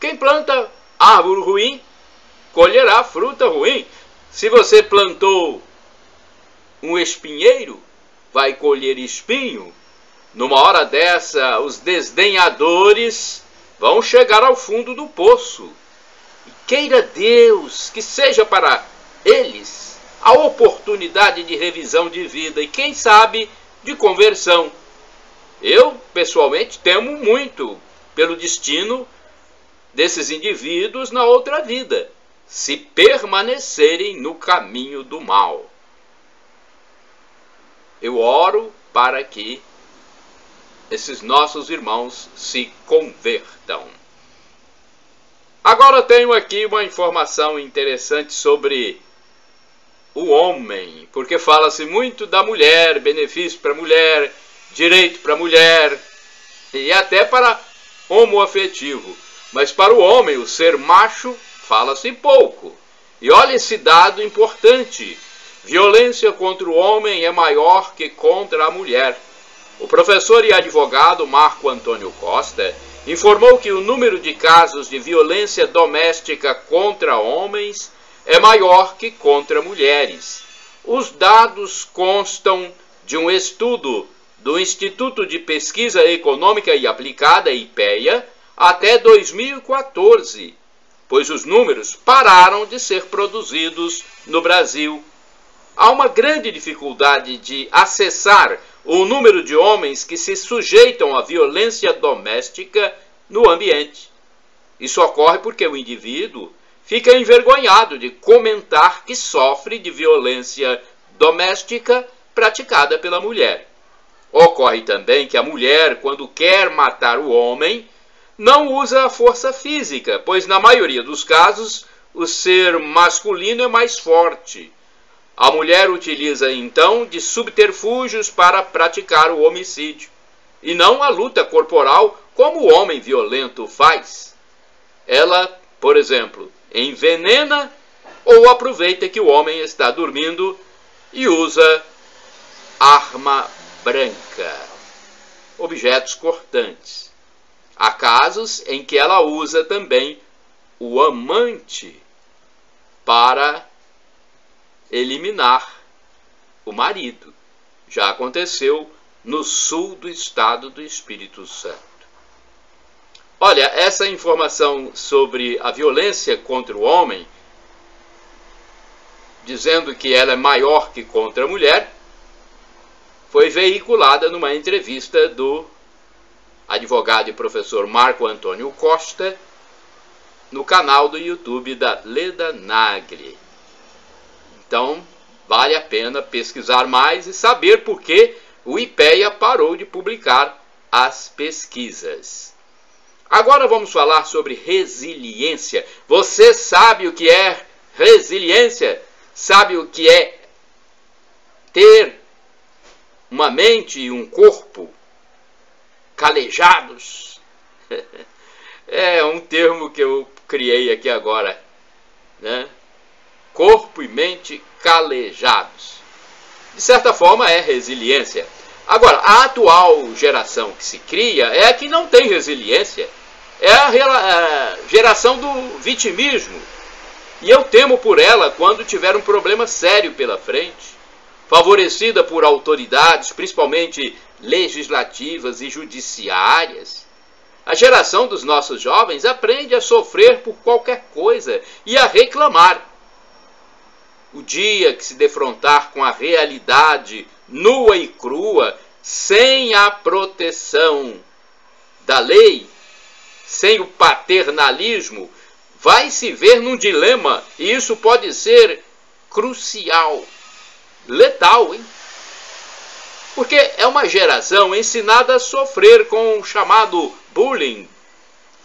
Quem planta árvore ruim, colherá fruta ruim. Se você plantou um espinheiro, vai colher espinho. Numa hora dessa, os desdenhadores vão chegar ao fundo do poço. E queira Deus que seja para eles a oportunidade de revisão de vida e, quem sabe, de conversão. Eu, pessoalmente, temo muito pelo destino desses indivíduos na outra vida, se permanecerem no caminho do mal. Eu oro para que esses nossos irmãos se convertam. Agora tenho aqui uma informação interessante sobre o homem, porque fala-se muito da mulher, benefício para a mulher, direito para a mulher e até para homoafetivo. Mas para o homem, o ser macho, fala-se pouco. E olha esse dado importante: violência contra o homem é maior que contra a mulher. O professor e advogado Marco Antônio Costa informou que o número de casos de violência doméstica contra homens é maior que contra mulheres. Os dados constam de um estudo do Instituto de Pesquisa Econômica e Aplicada, IPEA, até 2014, pois os números pararam de ser produzidos no Brasil. Há uma grande dificuldade de acessar o número de homens que se sujeitam à violência doméstica no ambiente. Isso ocorre porque o indivíduo fica envergonhado de comentar que sofre de violência doméstica praticada pela mulher. Ocorre também que a mulher, quando quer matar o homem, não usa a força física, pois na maioria dos casos o ser masculino é mais forte. A mulher utiliza então de subterfúgios para praticar o homicídio, e não a luta corporal como o homem violento faz. Ela, por exemplo, envenena ou aproveita que o homem está dormindo e usa arma branca, objetos cortantes. Há casos em que ela usa também o amante para eliminar o marido. Já aconteceu no sul do estado do Espírito Santo. Olha, essa informação sobre a violência contra o homem, dizendo que ela é maior que contra a mulher, foi veiculada numa entrevista do advogado e professor Marco Antônio Costa no canal do YouTube da Leda Nagli. Então, vale a pena pesquisar mais e saber por que o IPEA parou de publicar as pesquisas. Agora vamos falar sobre resiliência. Você sabe o que é resiliência? Sabe o que é ter uma mente e um corpo calejados? É um termo que eu criei aqui agora, né? Corpo e mente calejados. De certa forma é resiliência. Agora, a atual geração que se cria é a que não tem resiliência. É a geração do vitimismo. E eu temo por ela quando tiver um problema sério pela frente, favorecida por autoridades, principalmente legislativas e judiciárias. A geração dos nossos jovens aprende a sofrer por qualquer coisa e a reclamar. O dia que se defrontar com a realidade nua e crua, sem a proteção da lei, sem o paternalismo, vai se ver num dilema, e isso pode ser crucial, letal, hein? Porque é uma geração ensinada a sofrer com o chamado bullying.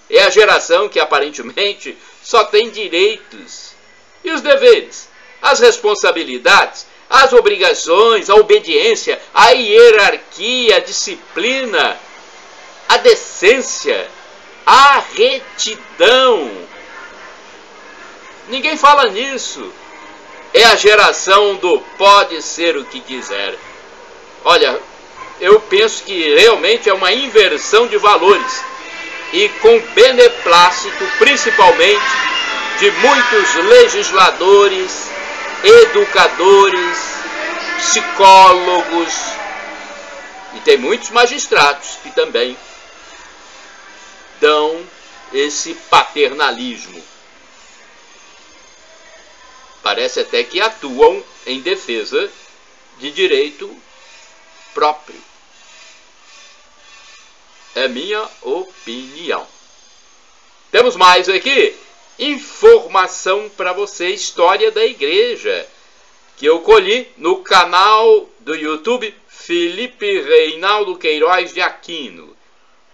É a geração que aparentemente só tem direitos. E os deveres? As responsabilidades, as obrigações, a obediência, a hierarquia, a disciplina, a decência, a retidão. Ninguém fala nisso. É a geração do pode ser o que quiser. Olha, eu penso que realmente é uma inversão de valores e com beneplácito, principalmente, de muitos legisladores, educadores, psicólogos, e tem muitos magistrados que também dão esse paternalismo. Parece até que atuam em defesa de direito próprio. É minha opinião. Temos mais aqui. Informação para você, história da igreja, que eu colhi no canal do YouTube Felipe Reinaldo Queiroz de Aquino,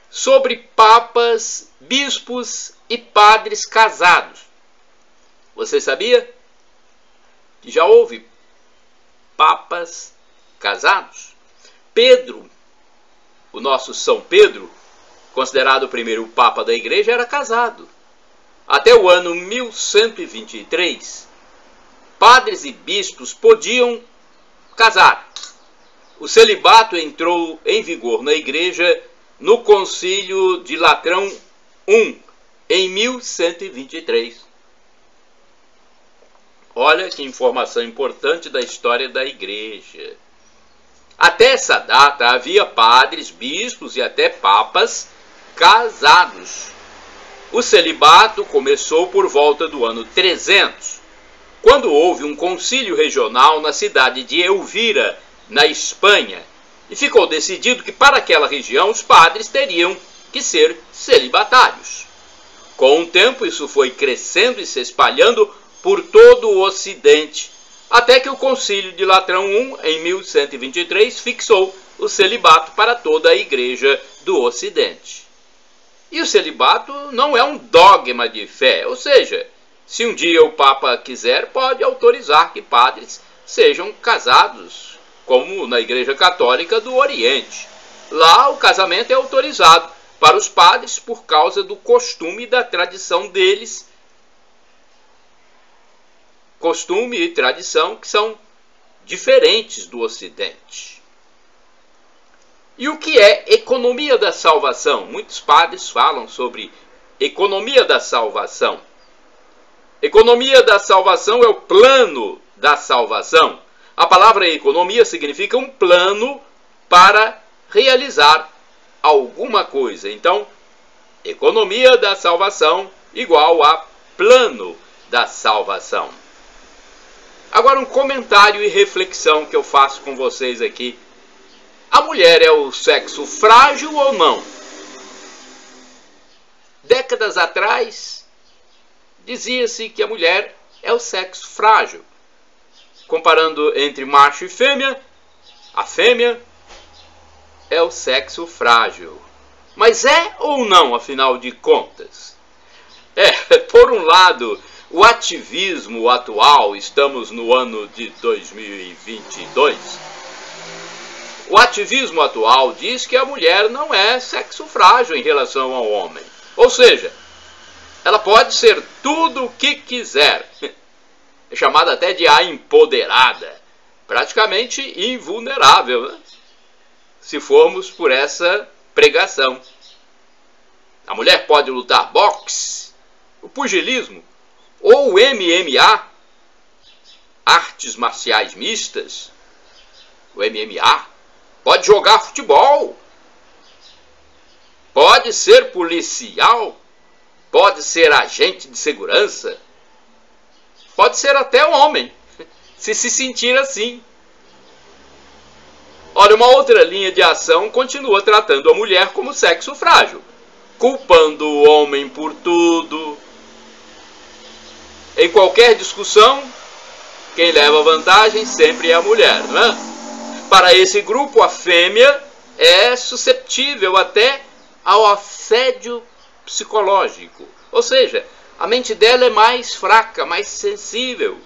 sobre papas, bispos e padres casados. Você sabia que já houve papas casados? Pedro, o nosso São Pedro, considerado o primeiro papa da igreja, era casado. Até o ano 1123, padres e bispos podiam casar. O celibato entrou em vigor na igreja no Concílio de Latrão I, em 1123. Olha que informação importante da história da igreja. Até essa data havia padres, bispos e até papas casados. O celibato começou por volta do ano 300, quando houve um concílio regional na cidade de Elvira, na Espanha, e ficou decidido que para aquela região os padres teriam que ser celibatários. Com o tempo isso foi crescendo e se espalhando por todo o Ocidente, até que o Concílio de Latrão I, em 1123, fixou o celibato para toda a Igreja do Ocidente. E o celibato não é um dogma de fé, ou seja, se um dia o Papa quiser, pode autorizar que padres sejam casados, como na Igreja Católica do Oriente. Lá o casamento é autorizado para os padres por causa do costume e da tradição deles. Costume e tradição que são diferentes do Ocidente. E o que é economia da salvação? Muitos padres falam sobre economia da salvação. Economia da salvação é o plano da salvação. A palavra economia significa um plano para realizar alguma coisa. Então, economia da salvação igual a plano da salvação. Agora um comentário e reflexão que eu faço com vocês aqui. A mulher é o sexo frágil ou não? Décadas atrás, dizia-se que a mulher é o sexo frágil. Comparando entre macho e fêmea, a fêmea é o sexo frágil. Mas é ou não, afinal de contas? Por um lado, o ativismo atual, estamos no ano de 2022, o ativismo atual diz que a mulher não é sexo frágil em relação ao homem. Ou seja, ela pode ser tudo o que quiser. É chamada até de a empoderada. Praticamente invulnerável, né? Se formos por essa pregação. A mulher pode lutar boxe, o pugilismo ou o MMA, artes marciais mistas, o MMA, pode jogar futebol, pode ser policial, pode ser agente de segurança, pode ser até homem, se sentir assim. Ora, uma outra linha de ação continua tratando a mulher como sexo frágil, culpando o homem por tudo. Em qualquer discussão, quem leva vantagem sempre é a mulher, não é? Para esse grupo, a fêmea é susceptível até ao assédio psicológico. Ou seja, a mente dela é mais fraca, mais sensível.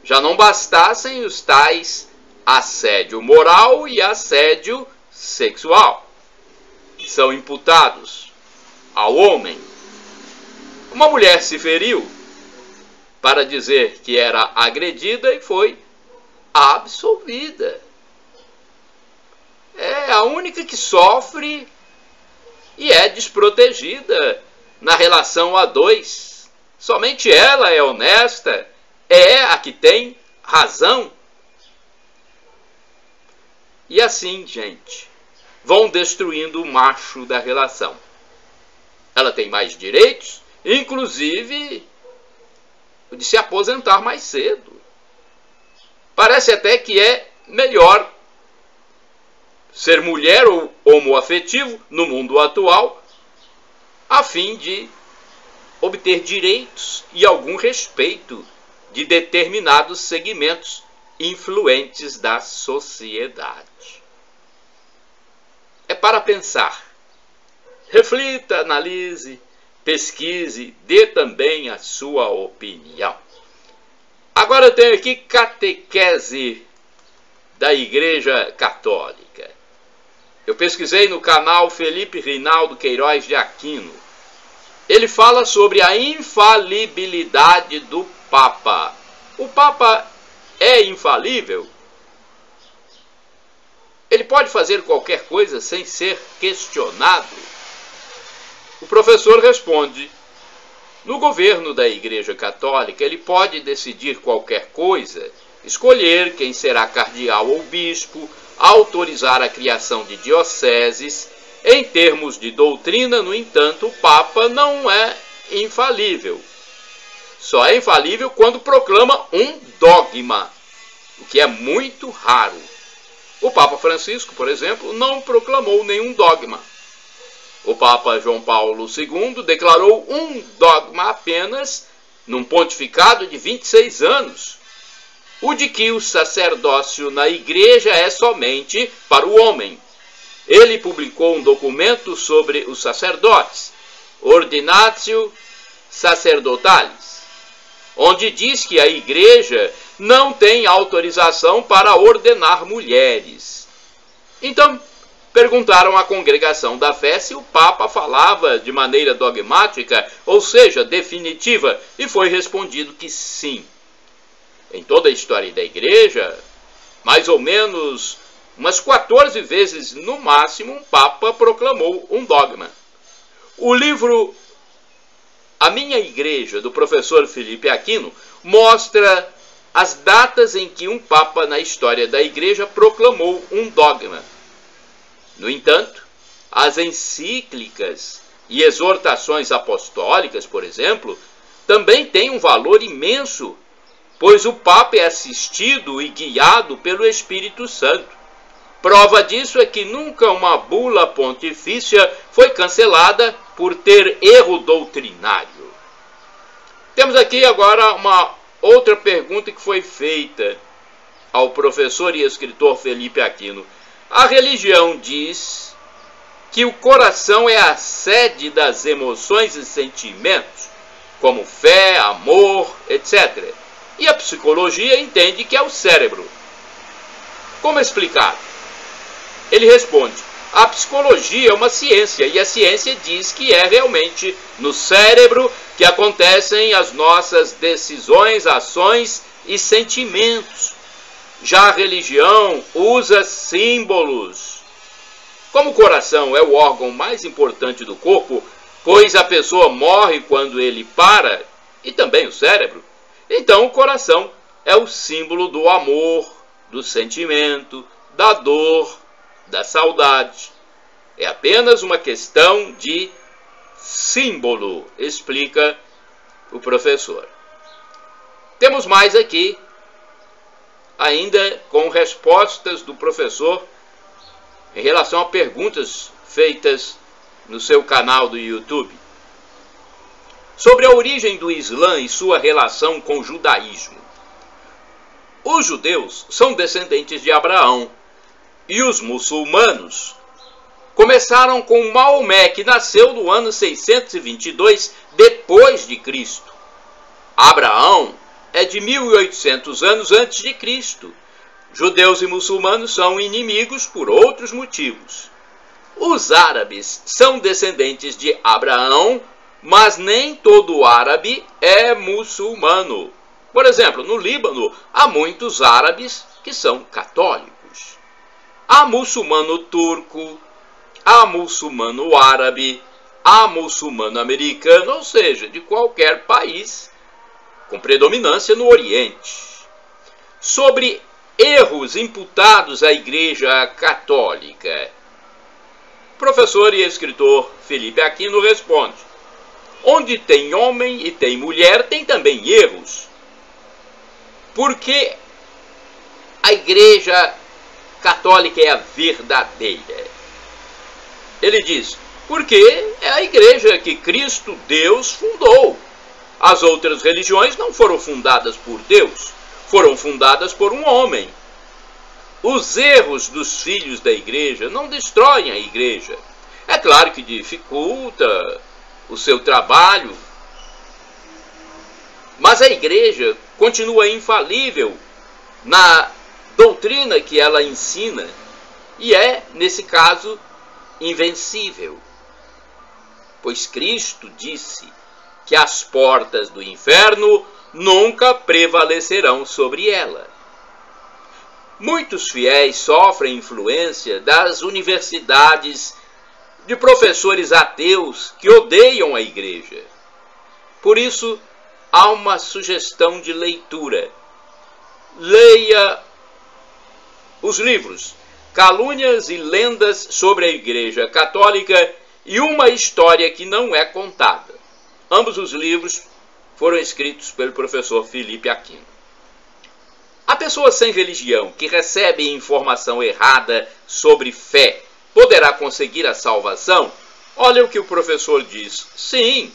Já não bastassem os tais assédio moral e assédio sexual, que são imputados ao homem. Uma mulher se feriu para dizer que era agredida e foi absolvida. É a única que sofre e é desprotegida na relação a dois. Somente ela é honesta, é a que tem razão. E assim, gente, vão destruindo o macho da relação. Ela tem mais direitos, inclusive de se aposentar mais cedo. Parece até que é melhor ser mulher ou homoafetivo no mundo atual, a fim de obter direitos e algum respeito de determinados segmentos influentes da sociedade. É para pensar. Reflita, analise, pesquise, dê também a sua opinião. Agora eu tenho aqui catequese da Igreja Católica. Eu pesquisei no canal Felipe Rinaldo Queiroz de Aquino. Ele fala sobre a infalibilidade do Papa. O Papa é infalível? Ele pode fazer qualquer coisa sem ser questionado? O professor responde: no governo da Igreja Católica, ele pode decidir qualquer coisa, escolher quem será cardeal ou bispo, autorizar a criação de dioceses. Em termos de doutrina, no entanto, o Papa não é infalível. Só é infalível quando proclama um dogma, o que é muito raro. O Papa Francisco, por exemplo, não proclamou nenhum dogma. O Papa João Paulo II declarou um dogma apenas num pontificado de 26 anos, o de que o sacerdócio na Igreja é somente para o homem. Ele publicou um documento sobre os sacerdotes, Ordinatio Sacerdotalis, onde diz que a Igreja não tem autorização para ordenar mulheres. Então, perguntaram à congregação da fé se o Papa falava de maneira dogmática, ou seja, definitiva, e foi respondido que sim. Em toda a história da Igreja, mais ou menos umas 14 vezes no máximo, um Papa proclamou um dogma. O livro A Minha Igreja, do professor Felipe Aquino, mostra as datas em que um Papa na história da Igreja proclamou um dogma. No entanto, as encíclicas e exortações apostólicas, por exemplo, também têm um valor imenso, pois o Papa é assistido e guiado pelo Espírito Santo. Prova disso é que nunca uma bula pontifícia foi cancelada por ter erro doutrinário. Temos aqui agora uma outra pergunta que foi feita ao professor e escritor Felipe Aquino. A religião diz que o coração é a sede das emoções e sentimentos, como fé, amor, etc. E a psicologia entende que é o cérebro. Como explicar? Ele responde: a psicologia é uma ciência, e a ciência diz que é realmente no cérebro que acontecem as nossas decisões, ações e sentimentos. Já a religião usa símbolos. Como o coração é o órgão mais importante do corpo, pois a pessoa morre quando ele para, e também o cérebro, então o coração é o símbolo do amor, do sentimento, da dor, da saudade. É apenas uma questão de símbolo, explica o professor. Temos mais aqui, ainda com respostas do professor em relação a perguntas feitas no seu canal do YouTube. Sobre a origem do Islã e sua relação com o judaísmo. Os judeus são descendentes de Abraão e os muçulmanos começaram com Maomé, que nasceu no ano 622 depois de Cristo. Abraão é de 1800 anos antes de Cristo. Judeus e muçulmanos são inimigos por outros motivos. Os árabes são descendentes de Abraão, mas nem todo árabe é muçulmano. Por exemplo, no Líbano, há muitos árabes que são católicos. Há muçulmano turco, há muçulmano árabe, há muçulmano americano, ou seja, de qualquer país, com predominância no Oriente. Sobre erros imputados à Igreja Católica, o professor e escritor Felipe Aquino responde: onde tem homem e tem mulher, tem também erros. Porque a Igreja Católica é a verdadeira. Ele diz: porque é a igreja que Cristo, Deus, fundou. As outras religiões não foram fundadas por Deus, foram fundadas por um homem. Os erros dos filhos da igreja não destroem a igreja. É claro que dificulta o seu trabalho, mas a igreja continua infalível na doutrina que ela ensina e é, nesse caso, invencível. Pois Cristo disse que as portas do inferno nunca prevalecerão sobre ela. Muitos fiéis sofrem influência das universidades, de professores ateus que odeiam a igreja. Por isso, há uma sugestão de leitura. Leia os livros Calúnias e Lendas sobre a Igreja Católica e Uma História que Não É Contada. Ambos os livros foram escritos pelo professor Felipe Aquino. A pessoa sem religião que recebe informação errada sobre fé poderá conseguir a salvação? Olha o que o professor diz. Sim,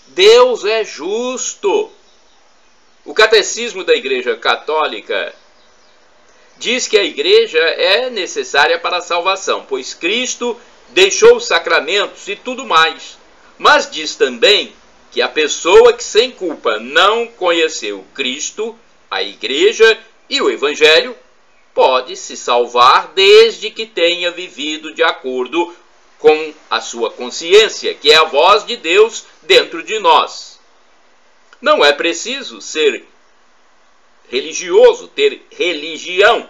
Deus é justo. O Catecismo da Igreja Católica diz que a igreja é necessária para a salvação, pois Cristo deixou os sacramentos e tudo mais. Mas diz também que a pessoa que sem culpa não conheceu Cristo, a igreja e o evangelho, pode se salvar desde que tenha vivido de acordo com a sua consciência, que é a voz de Deus dentro de nós. Não é preciso ser religioso, ter religião,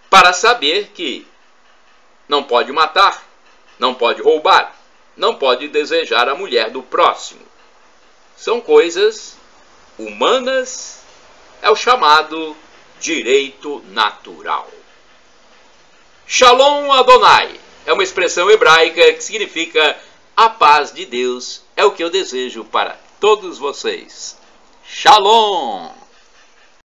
para saber que não pode matar, não pode roubar, não pode desejar a mulher do próximo. São coisas humanas, é o chamado direito natural. Shalom Adonai é uma expressão hebraica que significa a paz de Deus. É o que eu desejo para todos vocês. Shalom!